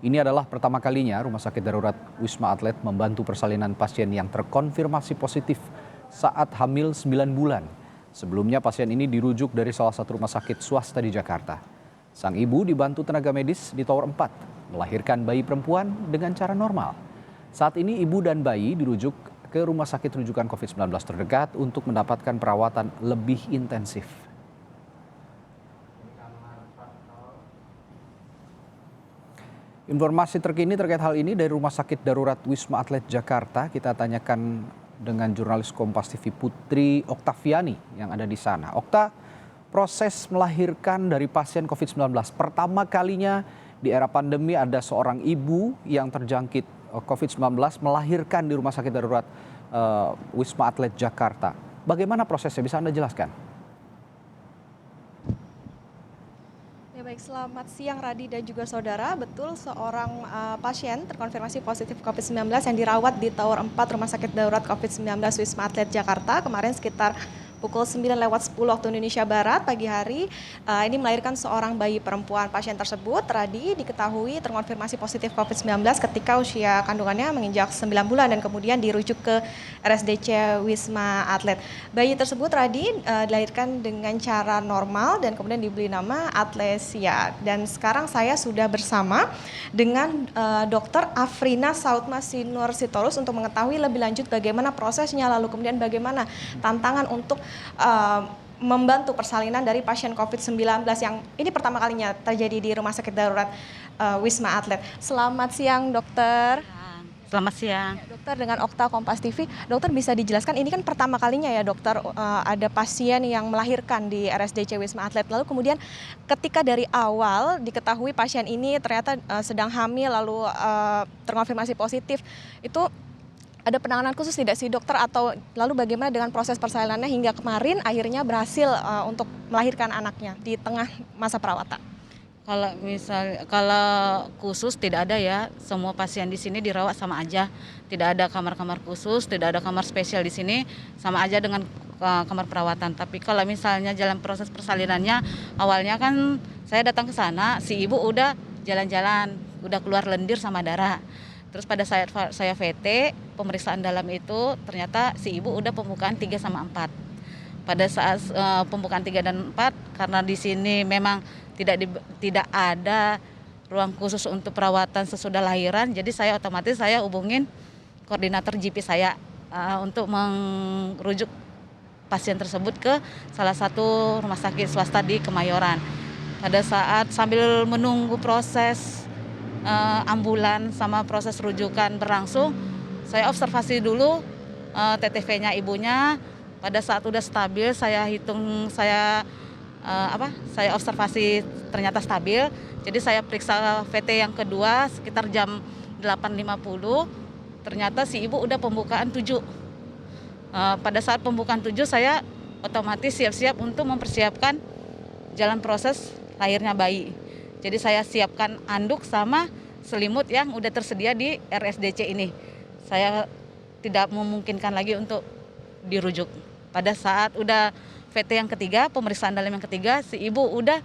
Ini adalah pertama kalinya Rumah Sakit Darurat Wisma Atlet membantu persalinan pasien yang terkonfirmasi positif saat hamil 9 bulan. Sebelumnya pasien ini dirujuk dari salah satu rumah sakit swasta di Jakarta. Sang ibu dibantu tenaga medis di Tower 4, melahirkan bayi perempuan dengan cara normal. Saat ini ibu dan bayi dirujuk ke rumah sakit rujukan COVID-19 terdekat untuk mendapatkan perawatan lebih intensif. Informasi terkini terkait hal ini dari Rumah Sakit Darurat Wisma Atlet Jakarta, kita tanyakan dengan jurnalis Kompas TV Putri Oktaviani yang ada di sana. Okta, proses melahirkan dari pasien COVID-19 pertama kalinya di era pandemi ada seorang ibu yang terjangkit COVID-19 melahirkan di Rumah Sakit Darurat Wisma Atlet Jakarta. Bagaimana prosesnya? Bisa Anda jelaskan? Baik, selamat siang Radi dan juga saudara. Betul, seorang pasien terkonfirmasi positif COVID-19 yang dirawat di Tower 4 Rumah Sakit Darurat COVID-19 Wisma Atlet Jakarta kemarin sekitar pukul 9:10 waktu Indonesia Barat pagi hari. Ini melahirkan seorang bayi perempuan. Pasien tersebut, Radi, diketahui terkonfirmasi positif COVID-19 ketika usia kandungannya menginjak 9 bulan dan kemudian dirujuk ke RSDC Wisma Atlet. Bayi tersebut, Radi, dilahirkan dengan cara normal dan kemudian diberi nama Atlesia. Dan sekarang saya sudah bersama dengan Dr. Afrina Sautma Sinur Sitorus untuk mengetahui lebih lanjut bagaimana prosesnya, lalu kemudian bagaimana tantangan untuk membantu persalinan dari pasien COVID-19 yang ini pertama kalinya terjadi di Rumah Sakit Darurat Wisma Atlet. Selamat siang, dokter. Selamat siang. Ya, dokter, dengan Okta Kompas TV, dokter bisa dijelaskan ini kan pertama kalinya ya dokter ada pasien yang melahirkan di RSDC Wisma Atlet. Lalu kemudian ketika dari awal diketahui pasien ini ternyata sedang hamil lalu terkonfirmasi positif, itu ada penanganan khusus tidak sih dokter, atau lalu bagaimana dengan proses persalinannya hingga kemarin akhirnya berhasil untuk melahirkan anaknya di tengah masa perawatan? Kalau khusus tidak ada ya, semua pasien di sini dirawat sama aja. Tidak ada kamar-kamar khusus, tidak ada kamar spesial di sini, sama aja dengan kamar perawatan. Tapi kalau misalnya jalan proses persalinannya, awalnya kan saya datang ke sana, si ibu udah jalan-jalan, udah keluar lendir sama darah. Terus pada saat saya VT, pemeriksaan dalam itu ternyata si ibu udah pembukaan 3 sama 4. Pada saat pembukaan 3 dan 4, karena di sini memang tidak ada ruang khusus untuk perawatan sesudah lahiran, jadi saya otomatis hubungin koordinator GP saya untuk merujuk pasien tersebut ke salah satu rumah sakit swasta di Kemayoran. Pada saat sambil menunggu proses ambulan sama proses rujukan berlangsung, saya observasi dulu TTV-nya ibunya. Pada saat udah stabil, saya observasi ternyata stabil. Jadi saya periksa VT yang kedua sekitar jam 8.50, ternyata si ibu udah pembukaan 7. Pada saat pembukaan 7 saya otomatis siap-siap untuk mempersiapkan jalan proses lahirnya bayi. Jadi saya siapkan anduk sama selimut yang udah tersedia di RSDC ini. Saya tidak memungkinkan lagi untuk dirujuk. Pada saat udah VT yang ketiga, pemeriksaan dalam yang ketiga, si ibu udah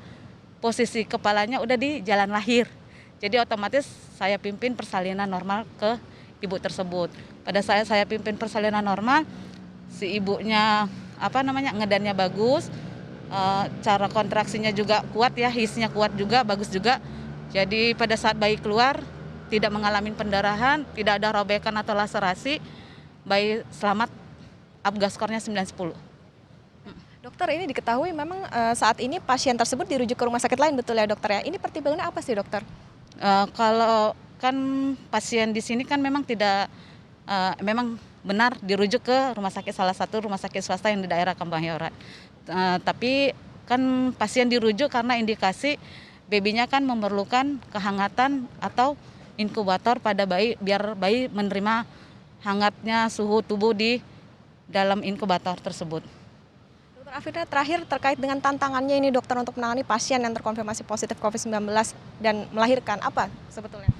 posisi kepalanya udah di jalan lahir. Jadi otomatis saya pimpin persalinan normal ke ibu tersebut. Pada saat saya pimpin persalinan normal, si ibunya ngedannya bagus. Cara kontraksinya juga kuat ya, hisnya kuat juga, bagus juga. Jadi pada saat bayi keluar tidak mengalami pendarahan, tidak ada robekan atau laserasi. Bayi selamat, Apgar skornya 9/10. Dokter, ini diketahui memang saat ini pasien tersebut dirujuk ke rumah sakit lain, betul ya dokter ya? Ini pertimbangannya apa sih dokter? Kalau kan pasien di sini kan memang memang benar dirujuk ke salah satu rumah sakit swasta yang di daerah Kemayoran. Tapi kan pasien dirujuk karena indikasi babynya kan memerlukan kehangatan atau inkubator pada bayi, biar bayi menerima hangatnya suhu tubuh di dalam inkubator tersebut. Dokter Afrina, terakhir terkait dengan tantangannya ini dokter untuk menangani pasien yang terkonfirmasi positif COVID-19 dan melahirkan, apa sebetulnya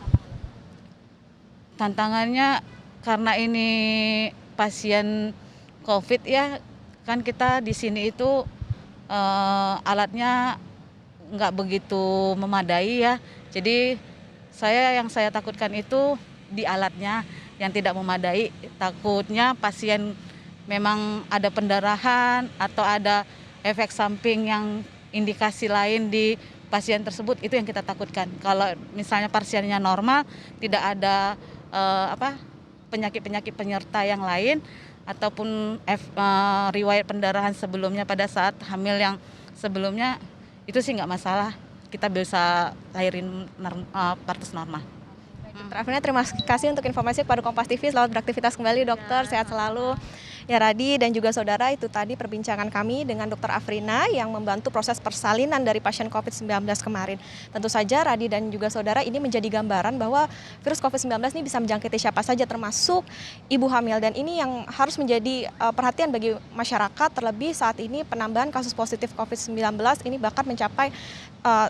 tantangannya? Karena ini pasien COVID ya, kan kita di sini itu alatnya nggak begitu memadai ya. Jadi Yang saya takutkan itu di alatnya yang tidak memadai. Takutnya pasien memang ada pendarahan atau ada efek samping yang indikasi lain di pasien tersebut, itu yang kita takutkan. Kalau misalnya pasiennya normal, tidak ada penyakit-penyakit penyerta yang lain ataupun riwayat pendarahan sebelumnya pada saat hamil yang sebelumnya, itu sih nggak masalah. Kita bisa lahirin partus normal. Dr. Afrina, terima kasih untuk informasi kepada Kompas TV. Selamat beraktivitas kembali, dokter. Sehat selalu. Ya, Radi dan juga saudara, itu tadi perbincangan kami dengan Dr. Afrina yang membantu proses persalinan dari pasien COVID-19 kemarin. Tentu saja Radi dan juga saudara, ini menjadi gambaran bahwa virus COVID-19 ini bisa menjangkiti siapa saja, termasuk ibu hamil. Dan ini yang harus menjadi perhatian bagi masyarakat, terlebih saat ini penambahan kasus positif COVID-19 ini bahkan mencapai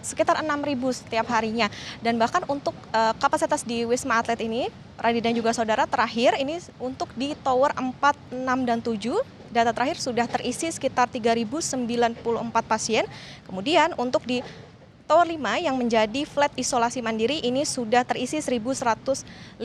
sekitar 6.000 setiap harinya. Dan bahkan untuk kapasitas di Wisma Atlet ini, Radi dan juga saudara, terakhir ini untuk di tower 4, 6, dan 7, data terakhir sudah terisi sekitar 3.094 pasien. Kemudian untuk di tower 5 yang menjadi flat isolasi mandiri ini sudah terisi 1.158.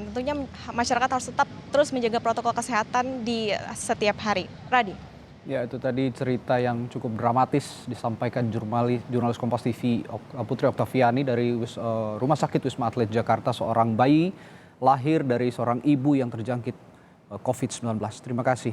Tentunya masyarakat harus tetap terus menjaga protokol kesehatan di setiap hari. Radi. Ya, itu tadi cerita yang cukup dramatis disampaikan jurnalis Kompas TV Putri Oktaviani dari Rumah Sakit Wisma Atlet Jakarta, seorang bayi lahir dari seorang ibu yang terjangkit COVID-19. Terima kasih.